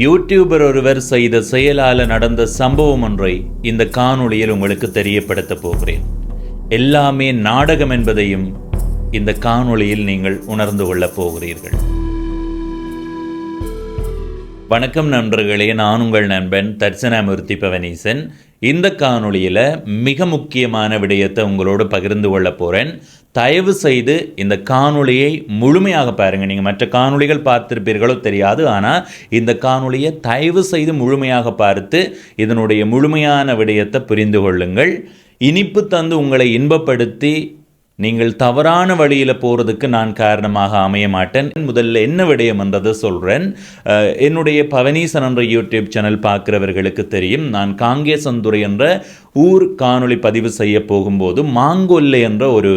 YouTuber ஒருவர் செய்த செயலால் நடந்த சம்பவம் ஒன்றை இந்த காணொளியில் உங்களுக்கு தெரியப்படுத்த போகிறேன். எல்லாமே நாடகம் என்பதையும் இந்த காணொளியில் நீங்கள் உணர்ந்து கொள்ளப் போகிறீர்கள். வணக்கம் நண்பர்களே, நான் உங்கள் நண்பன் தட்சணாமூர்த்தி பவனீசன். இந்த காணொளியில் மிக முக்கியமான விடயத்தை உங்களோடு பகிர்ந்து கொள்ள போகிறேன். தயவு செய்து இந்த காணொளியை முழுமையாக பாருங்கள். நீங்கள் மற்ற காணொளிகள் பார்த்திருப்பீர்களோ தெரியாது, ஆனால் இந்த காணொளியை தயவு செய்து முழுமையாக பார்த்து இதனுடைய முழுமையான விடயத்தை புரிந்து கொள்ளுங்கள். இனிப்பு தந்து உங்களை இன்பப்படுத்தி நீங்கள் தவறான வழியில் போகிறதுக்கு நான் காரணமாக அமைய மாட்டேன். முதல்ல என்ன விடயம் என்றதை சொல்கிறேன். என்னுடைய பவனீசன் என்ற யூடியூப் சேனல் பார்க்குறவர்களுக்கு தெரியும், நான் காங்கேசந்துறை என்ற ஊர் காணொளி பதிவு செய்ய போகும்போது மாங்கொல்லை என்ற ஒரு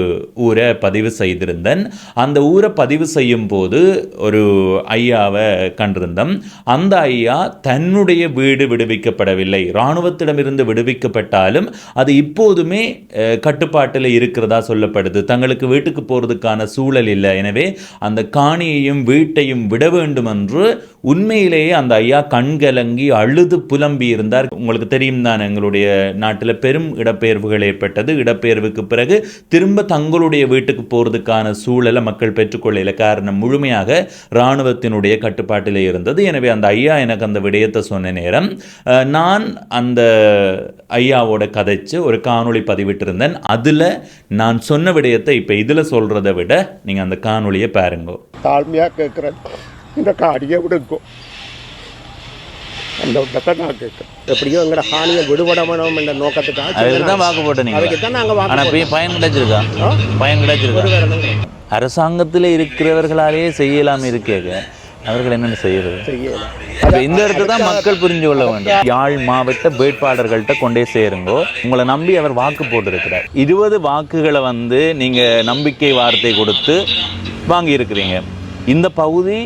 ஊரை பதிவு செய்திருந்தேன். அந்த ஊரை பதிவு செய்யும் போது ஒரு ஐயாவை கண்டிருந்தோம். அந்த ஐயா தன்னுடைய வீடு விடுவிக்கப்படவில்லை, இராணுவத்திடமிருந்து விடுவிக்கப்பட்டாலும் அது இப்போதுமே கட்டுப்பாட்டில் இருக்கிறதா சொல்லப்படுது. தங்களுக்கு வீட்டுக்கு போகிறதுக்கான சூழல் இல்லை, எனவே அந்த காணியையும் வீட்டையும் விட வேண்டும் என்று உண்மையிலேயே அந்த ஐயா கண்கலங்கி அழுது புலம்பி இருந்தார். உங்களுக்கு தெரியும் தான், எங்களுடைய நாட்டில் பெரும் இடப்பெயர்வுகள் ஏற்பட்டது. இடப்பெயர்வுக்கு பிறகு திரும்ப தங்களுடைய வீட்டுக்கு போகிறதுக்கான சூழலை மக்கள் பெற்றுக்கொள்ள காரணம் முழுமையாக இராணுவத்தினுடைய கட்டுப்பாட்டிலே இருந்தது. எனவே அந்த ஐயா எனக்கு அந்த விடயத்தை சொன்ன நேரம் நான் அந்த ஐயாவோட கதைச்சு ஒரு காணொளி பதிவிட்டிருந்தேன். அதில் நான் சொன்ன விடயத்தை இப்போ இதில் சொல்கிறத விட நீங்கள் அந்த காணொளியை பாருங்க. தாழ்மையாக கேட்குறேன், இந்த காடியை விடுங்கோ. அந்த விடத்தை நான் கேட்குறேன். எப்படியோ எங்களோட காணியை விடுபடணும் என்ற நோக்கத்துக்காக அதுக்கு தான் வாக்கு போட்டேன். அதுக்கு தான் நாங்கள் ஆனால் பயன் கிடைச்சிருக்கா? பயன் கிடைச்சிருக்கா? அரசாங்கத்தில் இருக்கிறவர்களாலேயே செய்யலாம் இருக்கேங்க, அவர்கள் என்னென்ன செய்யறது? இப்போ இந்த இடத்துல தான் மக்கள் புரிஞ்சு கொள்ள வேண்டும். யாழ் மாவட்ட வேட்பாளர்கள்ட்ட கொண்டே சேருங்கோ. உங்களை நம்பி அவர் வாக்கு போட்டிருக்கிறார். 20 வாக்குகளை நீங்கள் நம்பிக்கை வார்த்தை கொடுத்து வாங்கி இருக்கிறீங்க. இந்த பகுதி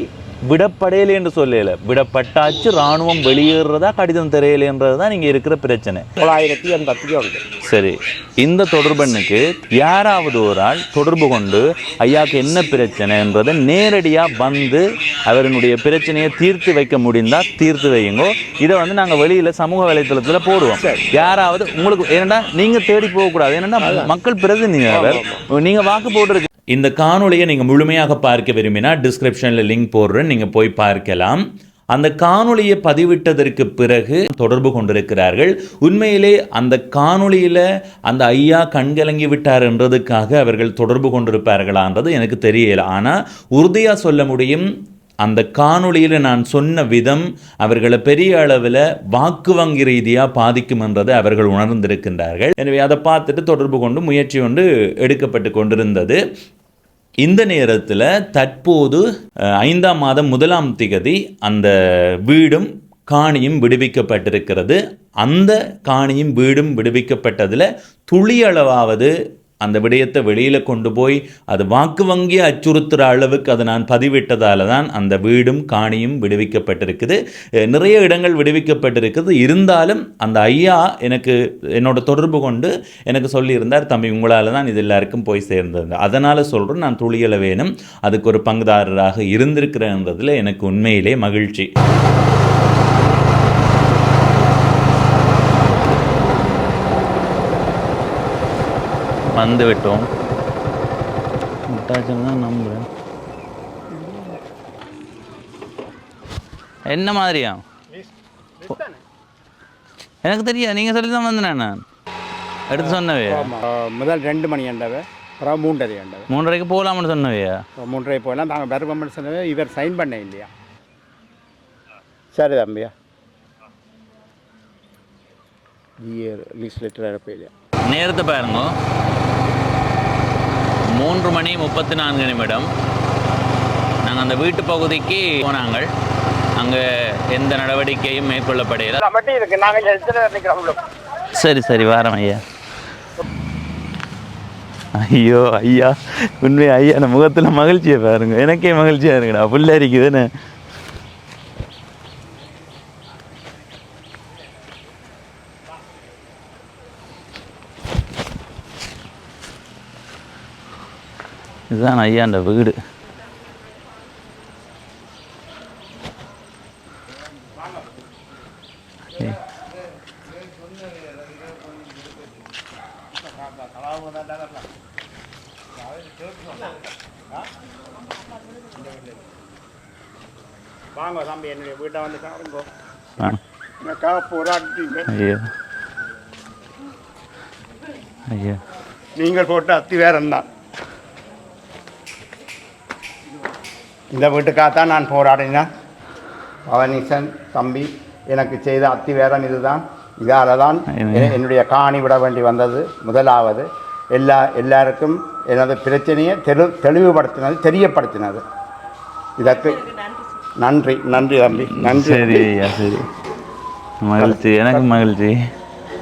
விடப்படையலை என்று சொல்லல, விடப்பட்டாச்சு, இராணுவம் வெளியேறதா கடிதம் தெரியலைன்றது தான் நீங்கள் இருக்கிற பிரச்சனை. 981. சரி, இந்த தொடர்பனுக்கு யாராவது ஒரு ஆள் தொடர்பு கொண்டு ஐயாவுக்கு என்ன பிரச்சனைன்றதை நேரடியாக வந்து அவருடைய பிரச்சனையை தீர்த்து வைக்க முடிந்தால் தீர்த்து வையுங்கோ. இதை நாங்கள் வெளியில் சமூக வலைத்தளத்தில் போடுவோம். யாராவது உங்களுக்கு ஏன்னா நீங்கள் தேடி போகக்கூடாது, ஏன்னா மக்கள் பிரதிநிதிகள், நீங்கள் வாக்கு போட்டுருக்கு. இந்த காணொளியை நீங்கள் முழுமையாக பார்க்க விரும்பினா டிஸ்கிரிப்ஷனில் லிங்க் போடுறேன், நீங்கள் போய் பார்க்கலாம். அந்த காணொளியை பதிவிட்டதற்கு பிறகு தொடர்பு கொண்டிருக்கிறார்கள். உண்மையிலே அந்த காணொளியில் அந்த ஐயா கண்கலங்கி விட்டார் என்றதுக்காக அவர்கள் தொடர்பு கொண்டிருப்பார்களான்றது எனக்கு தெரியல. ஆனால் உறுதியாக சொல்ல முடியும், அந்த காணொளியில் நான் சொன்ன விதம் அவர்களை பெரிய அளவில் வாக்கு வங்கி ரீதியாக பாதிக்கும் என்றதை அவர்கள் உணர்ந்திருக்கின்றார்கள். எனவே அதை பார்த்துட்டு தொடர்பு கொண்டு முயற்சி கொண்டு எடுக்கப்பட்டு கொண்டிருந்தது. இந்த நேரத்தில் தற்போது 5ஆம் மாதம் 1ஆம் திகதி அந்த வீடும் காணியும் விடுவிக்கப்பட்டிருக்கிறது. அந்த காணியும் வீடும் விடுவிக்கப்பட்டதில் துளியளவாவது அந்த விடயத்தை வெளியில் கொண்டு போய் அது வாக்கு வங்கியை அச்சுறுத்துகிற அளவுக்கு அதை நான் பதிவிட்டதால் தான் அந்த வீடும் காணியும் விடுவிக்கப்பட்டிருக்குது. நிறைய இடங்கள் விடுவிக்கப்பட்டிருக்குது. இருந்தாலும் அந்த ஐயா என்னோட தொடர்பு கொண்டு எனக்கு சொல்லியிருந்தார், தம்பி உங்களால் தான் இது எல்லாருக்கும் போய் சேர்ந்தது, அதனால் சொல்கிறேன், நான் துளியள வேணும் அதுக்கு ஒரு பங்குதாரராக இருந்திருக்கிறேன்றதில் எனக்கு உண்மையிலே மகிழ்ச்சி. வந்து விட்டோம், தான் நம்புகிறேன். என்ன மாதிரியா எனக்கு தெரியாது, நீங்கள் சொல்லி தான் வந்தேன். நான் எடுத்து சொன்னவே முதல் 2 மணி ஆண்டவை, அப்புறம் 3:30 ஆண்டவை. 3:30க்கு போகலாம்னு சொன்னவையா? 3:30 போகலாம். நாங்கள் பெருமன்னு சொன்னவே இவர் சைன் பண்ண இல்லையா? சரி தம்பியா, லீஸ் லெட்டர் அனுப்ப இல்லையா? நேரத்தை பாருங்க, 3:34. நாங்கள் அந்த வீட்டு பகுதிக்கு போனாங்க. அங்கே எந்த நடவடிக்கையும் மேற்கொள்ளப்படையில. சரி சரி வாரம் ஐயா. ஐயோ ஐயா, உண்மை ஐயா, அந்த முகத்தில் மகிழ்ச்சியை பாருங்க, எனக்கே மகிழ்ச்சியாக இருக்குடா, புள்ள இருக்குதுன்னு. இதுதான் ஐயாண்ட வீடு. வாங்க தம்பி என்னுடைய வீட்டை வந்து பாருங்க. ஆ. எனக்காக போராடிட்டீங்க. ஐயோ ஐயோ நீங்கள் போட்ட அத்திவேரம் தான். இந்த வீட்டுக்காகத்தான் நான் போராடினேன். பவனீசன் தம்பி எனக்கு செய்த அத்திவேரம் இதுதான். இதால் தான் என்னுடைய காணி விட வேண்டி வந்தது. முதலாவது எல்லாருக்கும் எனது பிரச்சனையை தெளிவுபடுத்தினது, தெரியப்படுத்தினது. இதற்கு நன்றி நன்றி தம்பி, நன்றி. சரி ஐயா, சரி, மகிழ்ச்சி, எனக்கு மகிழ்ச்சி.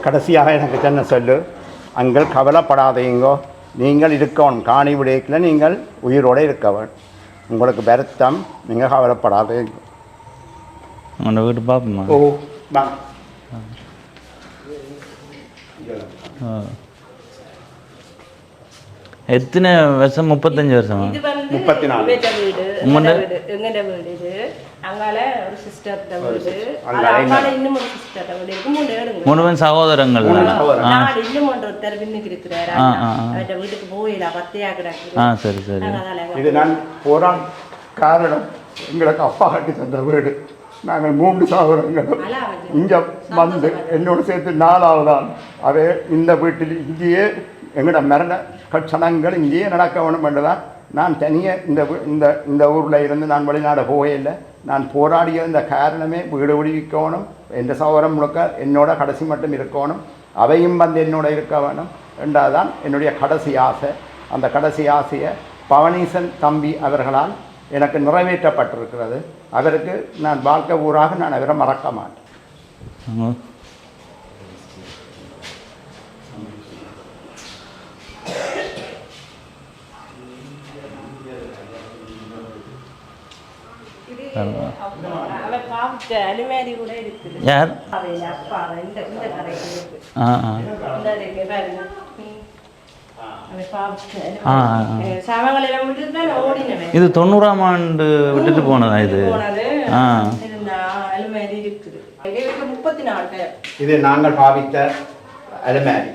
கடைசியாக எனக்கு என்ன சொல்லு, அங்கள் கவலைப்படாதீங்கோ, நீங்கள் இருக்கணும். காணி விடயத்தில் நீங்கள் உயிரோடு இருக்கவன். உங்களுக்கு வருத்தம், நீங்கள் கவலைப்படாதீங்க. உங்களோட வீட்டு பார்ப்போமா? ஓ வா. எத்தனை வருஷம்? 35 வருஷமா? 34. எங்கட வீடு இது. அங்கால ஒரு சிஸ்டர் வீடு, அங்கால இன்னும் ஒரு சிஸ்டர் வீடு இருக்கு. 3 இடங்க. 3 சகோதரங்கள். நான் இன்னும் ஒருத்தர் பின்னுக்கு இருக்கிறாரு. அவட வீட்டுக்கு போயிடலாம், பத்தையா கிடக்கு. சரி சரி. இது நான் போரான் காரணம், எங்களுக்கு அப்பா கட்டி தந்த வீடு. நாங்கள் 3 சகோதரங்களும் இங்கே வந்து என்னோடு சேர்த்து 4ஆவதான். அவே இந்த வீட்டில் இங்கேயே எங்களோட மரண கட்சணங்கள் இங்கேயே நடக்க வேணும் என்றுதான் நான் தனியாக இந்த ஊரில் இருந்து நான் வெளிநாடு போகவில்லை. நான் போராடிய இந்த காரணமே வீடு விடுவிக்கணும், எந்த சகோதரம் முழுக்க என்னோட கடைசி மட்டும் இருக்கணும், அவையும் வந்து என்னோட இருக்க வேணும் என்றாதான் என்னுடைய கடைசி ஆசை. அந்த கடைசி ஆசையை பவனீசன் தம்பி அவர்களால் எனக்கு நிறைவேற்றப்பட்டிருக்கிறது. அவருக்கு நான் வாழ்க்கை ஊராக நான் அவரை மறக்க மாட்டேன். யார்? இது 90ஆம் ஆண்டு விட்டுட்டு போனதா இது? இது நாங்கள் பாவித்த அலமாரி.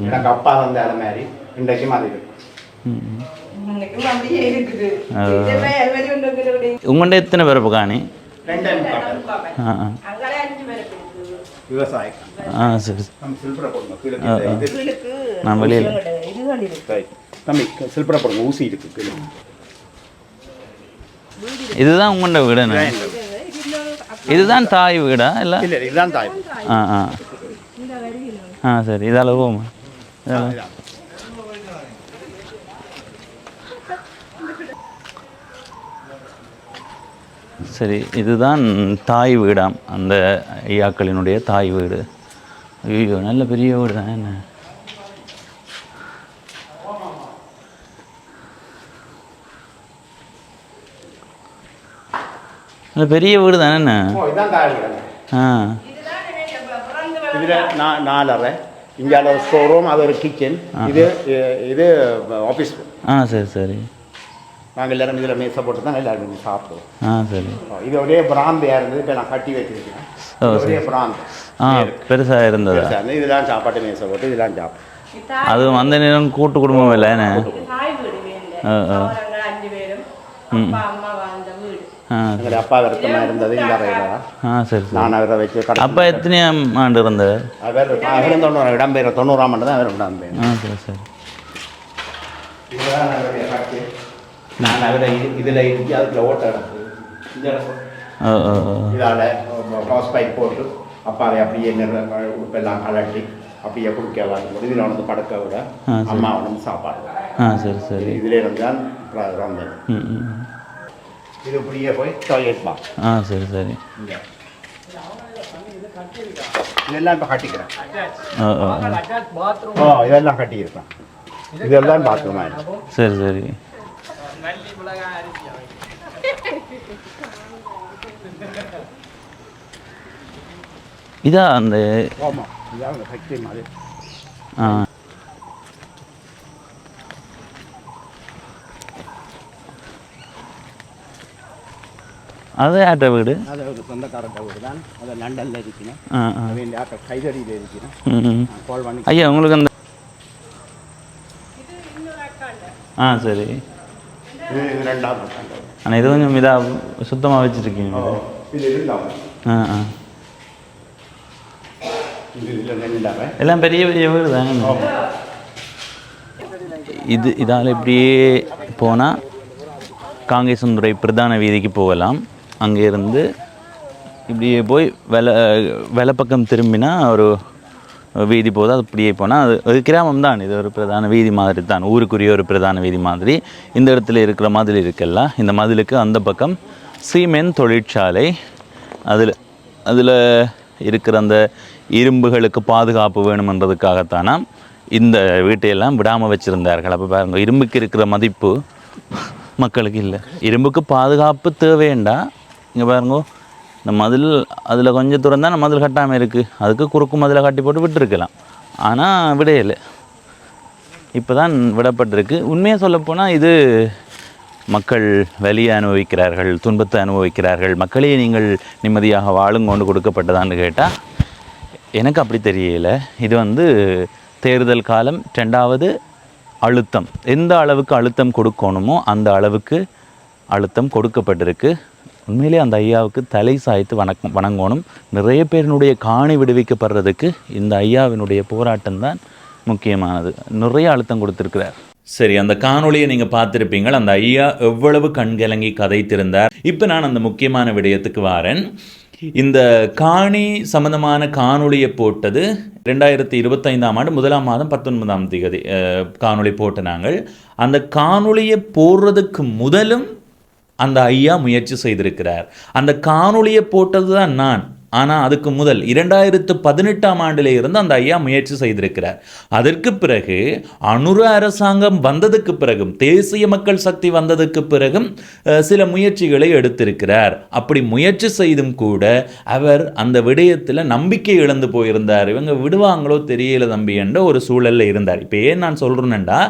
எனக்கு அப்பா வந்த அலமாரி இன்றைக்கும் அது இருக்கு. உங்கள்கிட்ட எத்தனை பேர் காணி? விவசாயம். சரி. நான் நான் வெளியில் தம்பி சில்பரை போடுங்க, ஊசி இருக்கு கீழே. இதுதான் உங்களோட வீடுண்ணே? இதுதான் தாய் வீடா? இல்லை இல்லை, இதுதான் தாய். சரி, இதால் போமா? சரி, இதுதான் தாய் வீடாம், அந்த ஐயாக்களினுடைய தாய் வீடு. ஐயோ, நல்ல பெரிய வீடு தான். என்ன நல்ல பெரிய வீடு தானே. என்ன இதில் 4 அறை, இங்கே ஒரு ஸ்டோர் ரூம், அது ஒரு கிச்சன், இது ஆஃபீஸ். சரி சரி. நாங்கள் எல்லோரும் இதில் மேசை போட்டு தான் எல்லாரும் சாப்பிடுவோம். சரி. இது ஒரே பிராந்தையாக இருந்தது, இப்போ நான் கட்டி வச்சுருக்கேன். ஒரே பிராந்த் பெருசாக இருந்தது. இதெல்லாம் சாப்பாட்டு மேசை போட்டு இதெல்லாம் சாப்பிடும். அதுவும் அந்த நேரம் கூட்டு குடும்பம் இல்லை. என்ன எங்களுடைய அப்பா வருத்தமாக இருந்தது இந்த அறையில். சரி. நான் அவரை வச்சு அப்பா எத்தனையாம் ஆண்டு இருந்தார்? அவர் 90ஆம் ஆண்டு தான் அவர் இடம்பெயர். சரி சரி. இதுதான் அவருடைய கட்டு. நான் அவரை இதில் இருக்கு, அதுக்குள்ள ஓட்ட கிடக்கு. இதால் ஹவுஸ் பைப் போட்டு அப்பாவை அப்படியே உப்பெல்லாம் கலட்டி அப்படியே குடிக்க வாங்க. இதில் வந்து படுக்க விட அம்மா வந்து சாப்பாடு. சரி சரி. இதில் இருந்தால் வந்தது. இது இப்படியே போய் டாய்லெட் பா. சரி சரி. இதெல்லாம் இப்போ கட்டிக்கிறேன். இதெல்லாம் கட்டியிருக்கேன். இதெல்லாம் பாத்ரூம் ஆயிடும். சரி சரி. இதா அந்த ஆமாம், இதான் அந்த ஃபேக்ட்ரி மாதிரி. அது யார்கிட்ட வீடு? அது ஒரு சொந்தக்காரட்ட வீடு தான். அது லண்டனில் இருக்கிறேன். வேண்டிய ஆட்ட கைதடியில் இருக்கிறேன். கால் பண்ணி ஐயா உங்களுக்கு அந்த சரி. இது 2ஆம் நூற்றாண்டு. ஆனால் இது கொஞ்சம் இதாக சுத்தமாக வச்சுருக்கீங்க. இது 2ஆம். இது 2ஆம். எல்லாம் பெரிய பெரிய வீடு தாங்க. இதால் இப்படியே போனால் காங்கேசந்துறை பிரதான வீதிக்கு போகலாம். அங்கேருந்து இப்படியே போய் வெலை திரும்பினா ஒரு வீதி போகுது. அது இப்படியே போனால் அது கிராமம் தான். இது ஒரு பிரதான வீதி மாதிரி தான், ஊருக்குரிய ஒரு பிரதான வீதி மாதிரி. இந்த இடத்துல இருக்கிற மதில் இருக்குல்ல, இந்த மதிலுக்கு அந்த பக்கம் சீமெண்ட் தொழிற்சாலை. அதில் இருக்கிற அந்த இரும்புகளுக்கு பாதுகாப்பு வேணுமென்றதுக்காகத்தானா இந்த வீட்டையெல்லாம் விடாமல் வச்சுருந்தார்கள். அப்போ பாருங்க, இரும்புக்கு இருக்கிற மதிப்பு மக்களுக்கு இல்லை. இரும்புக்கு பாதுகாப்பு தேவையண்டா. இங்கே பாருங்க, இந்த மதில் அதில் கொஞ்சம் தூரம் தான் மதில் கட்டாமல் இருக்குது. அதுக்கு குறுக்கு மதிலை கட்டி போட்டு விட்டுருக்கலாம். ஆனால் விடையில்லை, இப்போ தான் விடப்பட்டிருக்கு. உண்மையாக சொல்லப்போனால் இது மக்கள் வலியை அனுபவிக்கிறார்கள், துன்பத்தை அனுபவிக்கிறார்கள். மக்களே நீங்கள் நிம்மதியாக வாழுங்கொண்டு கொடுக்கப்பட்டதான்னு கேட்டால் எனக்கு அப்படி தெரியல. இது தேர்தல் காலம். 2வது அழுத்தம். எந்த அளவுக்கு அழுத்தம் கொடுக்கணுமோ அந்த அளவுக்கு அழுத்தம் கொடுக்கப்பட்டிருக்கு. உண்மையிலே அந்த ஐயாவுக்கு தலை சாய்த்து வணங்கணும். நிறைய பேரினுடைய காணி விடுவிக்கப்படுறதுக்கு இந்த ஐயாவினுடைய போராட்டம் தான் முக்கியமானது. நிறைய அழுத்தம் கொடுத்துருக்கிறார். சரி, அந்த காணொளியை நீங்கள் பார்த்துருப்பீங்க. அந்த ஐயா எவ்வளவு கண்கலங்கி கதைத்திருந்தார். இப்போ நான் அந்த முக்கியமான விடயத்துக்கு வாரேன். இந்த காணி சம்பந்தமான காணொளியை போட்டது 2025ஆம் ஆண்டு 1ஆம் மாதம் 19ஆம் தேதி காணொளி போட்ட நாங்கள். அந்த காணொளியை போடுறதுக்கு முதலும் அந்த ஐயா முயற்சி செய்திருக்கிறார். அந்த காணொளியை போட்டது தான் நான். ஆனால் அதுக்கு முதல் 2018ஆம் ஆண்டில் இருந்து அந்த ஐயா முயற்சி செய்திருக்கிறார். அதற்கு பிறகு அனுர அரசாங்கம் வந்ததுக்கு பிறகும், தேசிய மக்கள் சக்தி வந்ததுக்கு பிறகும் சில முயற்சிகளை எடுத்திருக்கிறார். அப்படி முயற்சி செய்தும் கூட அவர் அந்த விடயத்தில் நம்பிக்கை இழந்து போயிருந்தார். இவங்க விடுவாங்களோ தெரியல தம்பி என்ற ஒரு சூழலில் இருந்தார். இப்போ ஏன் நான் சொல்கிறேன்னா,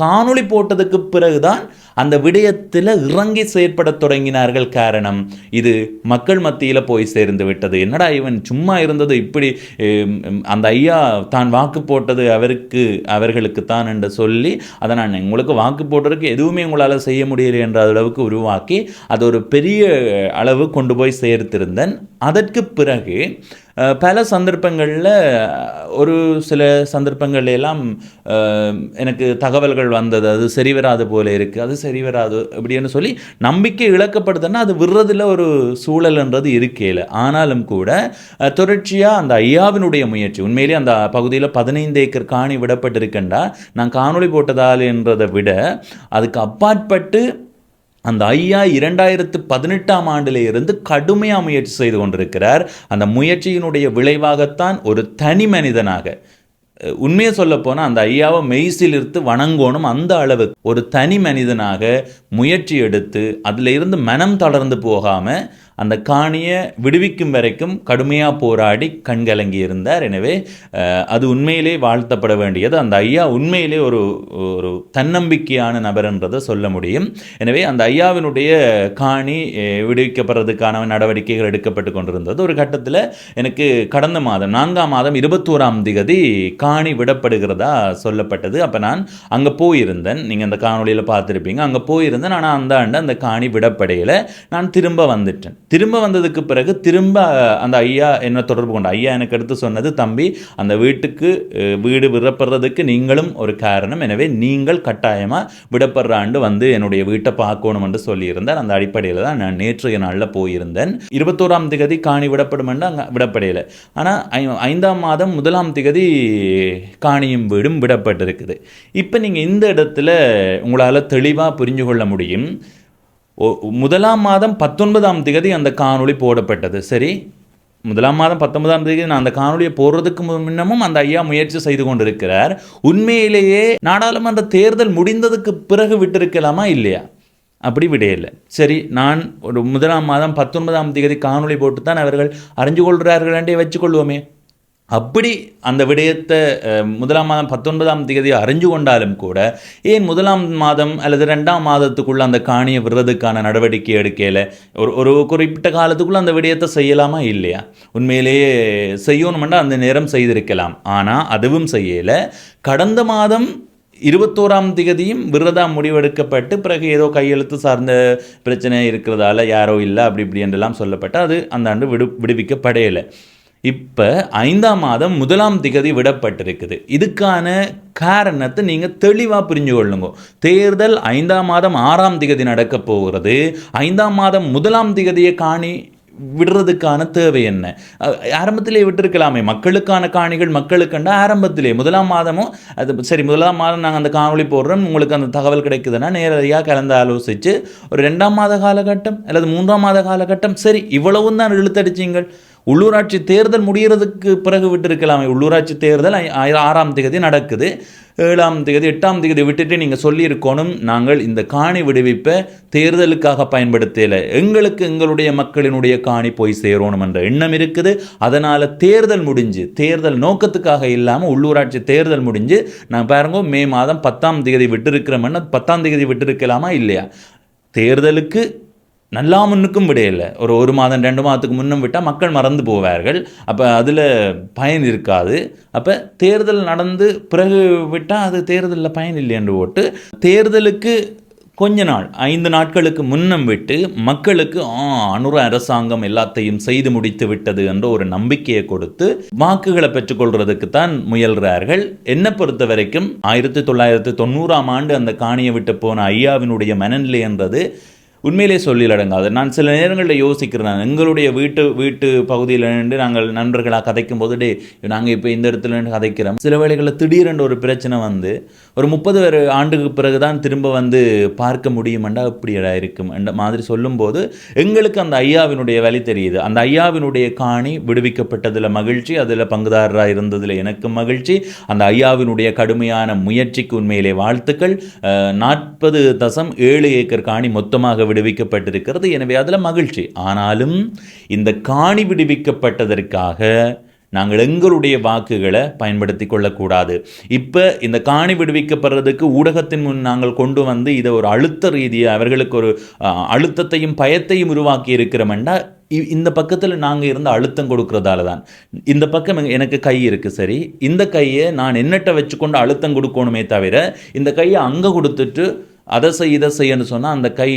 காணொளி போட்டதுக்கு பிறகுதான் அந்த விடயத்தில் இறங்கி செயற்பட தொடங்கினார்கள். காரணம், இது மக்கள் மத்தியில் போய் சேர்ந்து விட்டது. என்னடா இவன் சும்மா இருந்தது இப்படி, அந்த ஐயா தான் வாக்கு போட்டது அவர்களுக்கு தான் என்று சொல்லி அதை நான் உங்களுக்கு வாக்கு போட்டதுக்கு எதுவுமே உங்களால் செய்ய முடியலை என்ற அளவுக்கு உருவாக்கி அது ஒரு பெரிய அளவு கொண்டு போய் சேர்த்திருந்தேன். அதற்கு பிறகு பல சந்தர்ப்பங்களில் ஒரு சில சந்தர்ப்பங்கள் எல்லாம் எனக்கு தகவல்கள் வந்தது, அது சரிவராது போல இருக்குது, அது சரிவராது அப்படின்னு சொல்லி நம்பிக்கை இழக்கப்படுதுன்னா அது விடுறதில் ஒரு சூழல்ன்றது இருக்கையில். ஆனாலும் கூட தொடர்ச்சியாக அந்த ஐயாவினுடைய முயற்சி, உண்மையிலே அந்த பகுதியில் 15 ஏக்கர் காணி விடப்பட்டிருக்கேன்டா நான் காணொளி போட்டதால் என்றதை விட அதுக்கு அப்பாற்பட்டு அந்த ஐயா 2018ஆம் ஆண்டில் இருந்து கடுமையாக முயற்சி செய்து கொண்டிருக்கிறார். அந்த முயற்சியினுடைய விளைவாகத்தான் ஒரு தனி மனிதனாக, உண்மையை சொல்ல போனால் அந்த ஐயாவை மெய்சில் இருந்து வணங்கணும். அந்த அளவுக்கு ஒரு தனி மனிதனாக முயற்சி எடுத்து அதில் இருந்து மனம் தளர்ந்து போகாமல் அந்த காணியை விடுவிக்கும் வரைக்கும் கடுமையாக போராடி கண்கலங்கி இருந்தார். எனவே அது உண்மையிலே வாழ்த்தப்பட வேண்டியது. அந்த ஐயா உண்மையிலே ஒரு தன்னம்பிக்கையான நபர் என்றதை சொல்ல முடியும். எனவே அந்த ஐயாவினுடைய காணி விடுவிக்கப்படுறதுக்கான நடவடிக்கைகள் எடுக்கப்பட்டு கொண்டிருந்தது. ஒரு கட்டத்தில் எனக்கு கடந்த மாதம் 4ஆம் மாதம் 21ஆம் தேதி காணி விடப்படுகிறதா சொல்லப்பட்டது. அப்போ நான் அங்கே போயிருந்தேன். நீங்கள் அந்த காணொலியில் பார்த்துருப்பீங்க. அங்கே போயிருந்தேன். ஆனால் அந்த ஆண்டு அந்த காணி விடப்படையில் நான் திரும்ப வந்துட்டேன். திரும்ப வந்ததுக்கு பிறகு திரும்ப அந்த ஐயா என்ன தொடர்பு கொண்ட ஐயா எனக்கு எடுத்து சொன்னது, தம்பி அந்த வீடு விடப்படுறதுக்கு நீங்களும் ஒரு காரணம். எனவே நீங்கள் கட்டாயமாக விடப்படுற ஆண்டு வந்து என்னுடைய வீட்டை பார்க்கணும் என்று சொல்லியிருந்தார். அந்த அடிப்படையில் தான் நான் நேற்றைய நாளில் போயிருந்தேன். 21ஆம் தேதி காணி விடப்படும் என்று அங்கே விடப்படையில். ஆனால் 5ஆம் மாதம் 1ஆம் தேதி காணியும் வீடும் விடப்பட்டிருக்குது. இப்போ நீங்கள் இந்த இடத்துல உங்களால் தெளிவாக புரிஞ்சு கொள்ள முடியும். 1ஆம் மாதம் 19ஆம் தேதி அந்த காணொளி போடப்பட்டது. சரி, 1ஆம் மாதம் 19ஆம் தேதி நான் அந்த காணொலியை போடுறதுக்கு முன்னமும் அந்த ஐயா முயற்சி செய்து கொண்டிருக்கிறார். உண்மையிலேயே நாடாளுமன்ற தேர்தல் முடிந்ததுக்கு பிறகு விட்டிருக்கலாமா இல்லையா? அப்படி விடையில்லை. சரி, நான் ஒரு 1ஆம் மாதம் 19ஆம் தேதி காணொலி போட்டு தான் அவர்கள் அறிஞ்சு கொள்கிறார்கள் என்றே வச்சுக்கொள்வோமே. அப்படி அந்த விடயத்தை முதலாம் மாதம் 19ஆம் தேதி அறிஞ்சு கொண்டாலும் கூட ஏன் முதலாம் மாதம் அல்லது 2ஆம் மாதத்துக்குள்ளே அந்த காணியை விடுறதுக்கான நடவடிக்கை எடுக்கல? ஒரு குறிப்பிட்ட காலத்துக்குள்ளே அந்த விடயத்தை செய்யலாமா இல்லையா? உண்மையிலேயே செய்யணுமெண்டா அந்த நேரம் செய்திருக்கலாம். ஆனால் அதுவும் செய்யலை. கடந்த மாதம் 21ஆம் தேதியும் விரதா முடிவெடுக்கப்பட்டு பிறகு ஏதோ கையெழுத்து சார்ந்த பிரச்சனை இருக்கிறதால யாரோ இல்லை அப்படி இப்படி என்றெல்லாம் சொல்லப்பட்டு அது அந்த ஆண்டு விடுவிக்கப்படையலை. இப்போ 5ஆம் மாதம் 1ஆம் தேதி விடப்பட்டிருக்குது. இதுக்கான காரணத்தை நீங்கள் தெளிவாக புரிஞ்சு கொள்ளுங்க. தேர்தல் 5ஆம் மாதம் 6ஆம் தேதி நடக்க போகிறது. 5ஆம் மாதம் 1ஆம் தேதியை காணி விடுறதுக்கான தேவை என்ன? ஆரம்பத்திலே விட்டுருக்கலாமே. மக்களுக்கான காணிகள் மக்களுக்குண்டா ஆரம்பத்திலே 1ஆம் மாதமும் அது சரி, 1ஆம் மாதம் நாங்கள் அந்த காணொளி போடுறோம், உங்களுக்கு அந்த தகவல் கிடைக்குதுன்னா நேரடியாக கலந்து ஆலோசித்து ஒரு 2ஆம் மாத காலகட்டம் அல்லது 3ஆம் மாத காலகட்டம் சரி இவ்வளவும் தான் இழுத்தடிச்சிங்கள். உள்ளூராட்சி தேர்தல் முடிகிறதுக்கு பிறகு விட்டுருக்கலாமே. உள்ளூராட்சி தேர்தல் 6ஆம் தேதி நடக்குது. 7ஆம் தேதி 8ஆம் தேதி விட்டுட்டு நீங்கள் சொல்லியிருக்கணும் நாங்கள் இந்த காணி விடுவிப்பை தேர்தலுக்காக பயன்படுத்தலை, எங்களுக்கு எங்களுடைய மக்களினுடைய காணி போய் சேரணும் என்ற எண்ணம் இருக்குது. அதனால் தேர்தல் முடிஞ்சு தேர்தல் நோக்கத்துக்காக இல்லாமல் உள்ளூராட்சி தேர்தல் முடிஞ்சு நான் பாருங்க மே மாதம் 10ஆம் தேதி விட்டுருக்கிறோம்னா 10ஆம் தேதி விட்டுருக்கலாமா இல்லையா? தேர்தலுக்கு நல்லா முன்னுக்கும் விடையில்லை. ஒரு மாதம் 2 மாதத்துக்கு முன்னும் விட்டால் மக்கள் மறந்து போவார்கள். அப்போ அதில் பயன் இருக்காது. அப்போ தேர்தல் நடந்து பிறகு விட்டால் அது தேர்தலில் பயன் இல்லை என்று போட்டு தேர்தலுக்கு கொஞ்ச நாள் 5 நாட்களுக்கு முன்னம் விட்டு மக்களுக்கு அனுர அரசாங்கம் எல்லாத்தையும் செய்து முடித்து விட்டது என்ற ஒரு நம்பிக்கையை கொடுத்து வாக்குகளை பெற்றுக்கொள்றதுக்கு தான் முயல்கிறார்கள். என்னை பொறுத்த வரைக்கும் 1990ஆம் ஆண்டு அந்த காணியை விட்டு போன ஐயாவினுடைய மனநிலை என்றது உண்மையிலே சொல்லிலடங்காது. நான் சில நேரங்களில் யோசிக்கிறேன், எங்களுடைய வீட்டு பகுதியில் நின்று நாங்கள் நண்பர்களாக கதைக்கும் போது நாங்கள் இப்போ இந்த இடத்துல நின்று கதைக்கிறோம். சில வேளைகளில் திடீரென்று ஒரு பிரச்சனை வந்து ஒரு 30 ஆண்டுக்கு பிறகு தான் திரும்ப வந்து பார்க்க முடியுமெண்டா இப்படியடா இருக்கும் என்ற மாதிரி சொல்லும்போது எங்களுக்கு அந்த ஐயாவினுடைய வழி தெரியுது. அந்த ஐயாவினுடைய காணி விடுவிக்கப்பட்டதில் மகிழ்ச்சி, அதில் பங்குதாரராக இருந்ததில் எனக்கு மகிழ்ச்சி. அந்த ஐயாவினுடைய கடுமையான முயற்சிக்கு உண்மையிலே வாழ்த்துக்கள். 40.7 ஏக்கர் காணி மொத்தமாக விடுவிக்கப்பட்டிருக்கிறது. எனவே அதில் மகிழ்ச்சி. ஆனாலும் இந்த காணி விடுவிக்கப்பட்டதற்காக நாங்கள் எங்களுடைய வாக்குகளை பயன்படுத்தி கொள்ளக்கூடாது. இப்போ இந்த காணி விடுவிக்கப்படுறதுக்கு ஊடகத்தின் முன் நாங்கள் கொண்டு வந்து இதை ஒரு அழுத்த ரீதியாக அவர்களுக்கு ஒரு அழுத்தத்தையும் பயத்தையும் உருவாக்கி இருக்கிறோம்னா இந்த பக்கத்தில் நாங்கள் இருந்து அழுத்தம் கொடுக்கறதால தான். இந்த பக்கம் எனக்கு கை இருக்குது, சரி இந்த கையை நான் என்னட்ட வச்சுக்கொண்டு அழுத்தம் கொடுக்கணுமே தவிர இந்த கையை அங்கே கொடுத்துட்டு அதை இதை செய்யன்னு சொன்னால் அந்த கை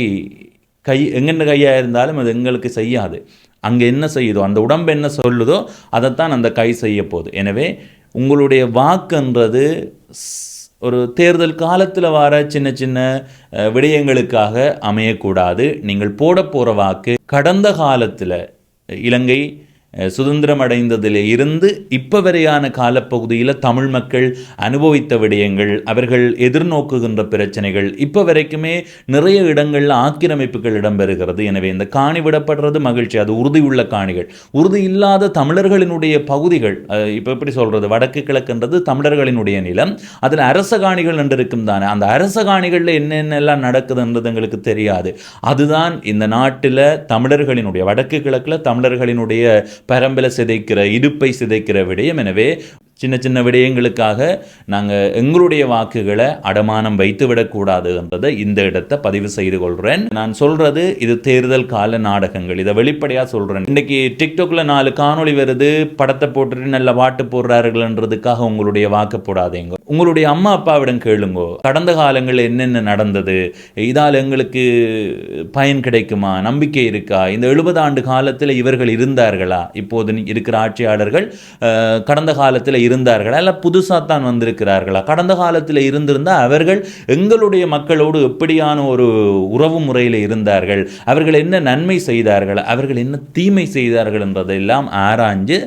எங்கென்ன கையாக இருந்தாலும் அது எங்களுக்கு செய்யாது. அங்கே என்ன செய்யுதோ அந்த உடம்பு என்ன சொல்லுதோ அதைத்தான் அந்த கை செய்ய போகுது. எனவே உங்களுடைய வாக்குன்றது ஒரு தேர்தல் காலத்தில் வர சின்ன சின்ன விடயங்களுக்காக அமையக்கூடாது. நீங்கள் போட போகிற வாக்கு கடந்த காலத்தில் இலங்கை சுதந்திரம் அடைந்ததில் இருந்து இப்போ வரையான காலப்பகுதியில் தமிழ் மக்கள் அனுபவித்த விடயங்கள், அவர்கள் எதிர்நோக்குகின்ற பிரச்சனைகள், இப்போ வரைக்குமே நிறைய இடங்களில் ஆக்கிரமிப்புகள் இடம்பெறுகிறது. எனவே இந்த காணி விடப்படுறது மகிழ்ச்சி. அது உறுதியுள்ள காணிகள். உறுதி இல்லாத தமிழர்களினுடைய பகுதிகள், இப்போ எப்படி சொல்கிறது, வடக்கு கிழக்குன்றது தமிழர்களினுடைய நிலம், அதில் அரச காணிகள் என்று இருக்கும் தானே. அந்த அரச காணிகளில் என்னென்னலாம் நடக்குதுன்றது எங்களுக்கு தெரியாது. அதுதான் இந்த நாட்டில் தமிழர்களினுடைய வடக்கு கிழக்கில் தமிழர்களினுடைய பரம்பலை சிதைக்கிற இடுப்பை சிதைக்கிற விடயம். எனவே சின்ன சின்ன விடயங்களுக்காக நாங்கள் எங்களுடைய வாக்குகளை அடமானம் வைத்து விடக்கூடாது என்றதை இந்த இடத்தை பதிவு செய்து கொள்கிறேன். நான் சொல்கிறது இது தேர்தல் கால நாடகங்கள், இதை வெளிப்படையாக சொல்கிறேன். இன்றைக்கி டிக்டாக்ல 4 காணொளி வருது, படத்தை போட்டுட்டு நல்ல பாட்டு போடுறார்கள்ன்றதுக்காக உங்களுடைய வாக்கு போடாதீங்க. உங்களுடைய அம்மா அப்பாவிடம் கேளுங்கோ, கடந்த காலங்களில் என்னென்ன நடந்தது, இதால் எங்களுக்கு பயன் கிடைக்குமா, நம்பிக்கை இருக்கா, இந்த 70 ஆண்டு காலத்தில் இவர்கள் இருந்தார்களா, இப்போது இருக்கிற ஆட்சியாளர்கள் கடந்த காலத்தில் இருந்தார்களா, இல்லை புதுசாக தான் வந்திருக்கிறார்களா, கடந்த காலத்தில் இருந்திருந்தால் அவர்கள் எங்களுடைய மக்களோடு எப்படியான ஒரு உறவு முறையில் இருந்தார்கள், அவர்கள் என்ன நன்மை செய்தார்கள், அவர்கள் என்ன தீமை செய்தார்கள் என்றதெல்லாம் ஆராய்ஞ்சு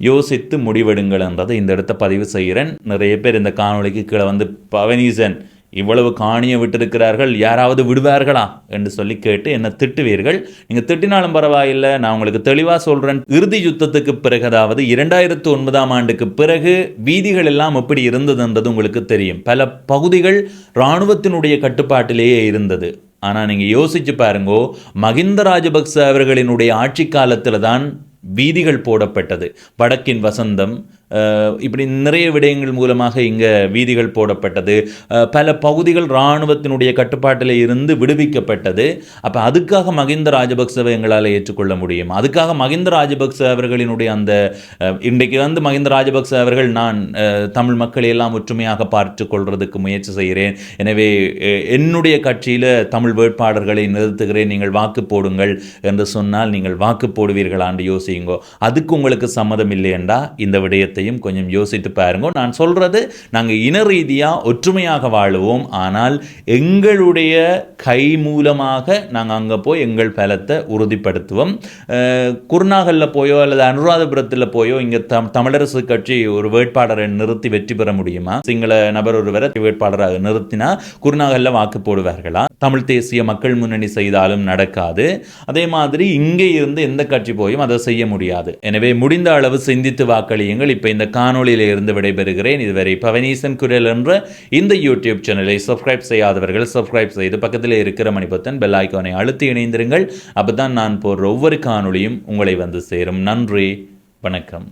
யோசித்து முடிவெடுங்கள் என்றதை இந்த இடத்த பதிவு செய்கிறேன். நிறைய பேர் இந்த காணொளிக்கு கீழே வந்து பவனீசன் இவ்வளவு காணியை விட்டிருக்கிறார்கள், யாராவது விடுவார்களா என்று சொல்லி கேட்டு என்ன திட்டுவீர்கள். நீங்கள் திட்டினாலும் பரவாயில்லை, நான் உங்களுக்கு தெளிவாக சொல்கிறேன். இறுதி யுத்தத்துக்கு பிறகு, அதாவது 2009ஆம் ஆண்டுக்கு பிறகு வீதிகள் எல்லாம் எப்படி இருந்ததுன்றது உங்களுக்கு தெரியும். பல பகுதிகள் இராணுவத்தினுடைய கட்டுப்பாட்டிலேயே இருந்தது. ஆனால் நீங்கள் யோசிச்சு பாருங்கோ, மஹிந்த ராஜபக்ச அவர்களினுடைய ஆட்சி காலத்தில் தான் வீதிகள் போடப்பட்டது. வடக்கின் வசந்தம், இப்படி நிறைய விடயங்கள் மூலமாக இங்கே வீதிகள் போடப்பட்டது. பல பகுதிகள் இராணுவத்தினுடைய கட்டுப்பாட்டில் இருந்து விடுவிக்கப்பட்டது. அப்போ அதுக்காக மகிந்த ராஜபக்சவை எங்களால் ஏற்றுக்கொள்ள முடியும். அதுக்காக மகிந்த ராஜபக்ச அவர்களினுடைய அந்த இன்றைக்கு மகிந்த ராஜபக்ச அவர்கள் நான் தமிழ் மக்களை எல்லாம் ஒற்றுமையாக பார்த்து கொள்வதற்கு முயற்சி செய்கிறேன், எனவே என்னுடைய கட்சியில் தமிழ் வேட்பாளர்களை நிறுத்துகிறேன், நீங்கள் வாக்கு போடுங்கள் என்று சொன்னால் நீங்கள் வாக்கு போடுவீர்களான்னு யோசிங்கோ. அதுக்கு உங்களுக்கு சம்மதம் இல்லையென்றா இந்த விடயத்தை கொஞ்சம் யோசித்து பாருங்க. நான் சொல்றது, நாங்கள் இன ரீதியாக ஒற்றுமையாக வாழுவோம், ஆனால் எங்களுடைய கை மூலமாக நாங்கள் அங்கே போய் எங்கள் பலத்தை உறுதிப்படுத்துவோம். குருநாகலில் போயோ அல்லது அனுராதபுரத்தில் போயோ இங்கே தமிழரசு கட்சி ஒரு வேட்பாளரை நிறுத்தி வெற்றி பெற முடியுமா? சிங்கள நபர் ஒருவரை வேட்பாளராக நிறுத்தினா குருநாகலில் வாக்கு போடுவார்களா? தமிழ் தேசிய மக்கள் முன்னணி செய்தாலும் நடக்காது. அதே மாதிரி இங்கே இருந்து எந்த கட்சி போயும் அதை செய்ய முடியாது. எனவே முடிந்த அளவு சிந்தித்து வாக்களியுங்கள். இப்போ இந்த காணொளியில இருந்து விடைபெறுகிறேன். இதுவரை பவனீசன் குரல் என்ற இந்த யூடியூப் சேனலை சப்ஸ்கிரைப் செய்யாதவர்கள் சப்ஸ்கிரைப் செய்து பக்கத்தில் இருக்கிற மணிபட்டன் பெல் ஐக்கானை அழுத்தி இணைந்திருங்கள். அப்பதான் நான் போடுற ஒவ்வொரு காணொளியும் உங்களை வந்து சேரும். நன்றி, வணக்கம்.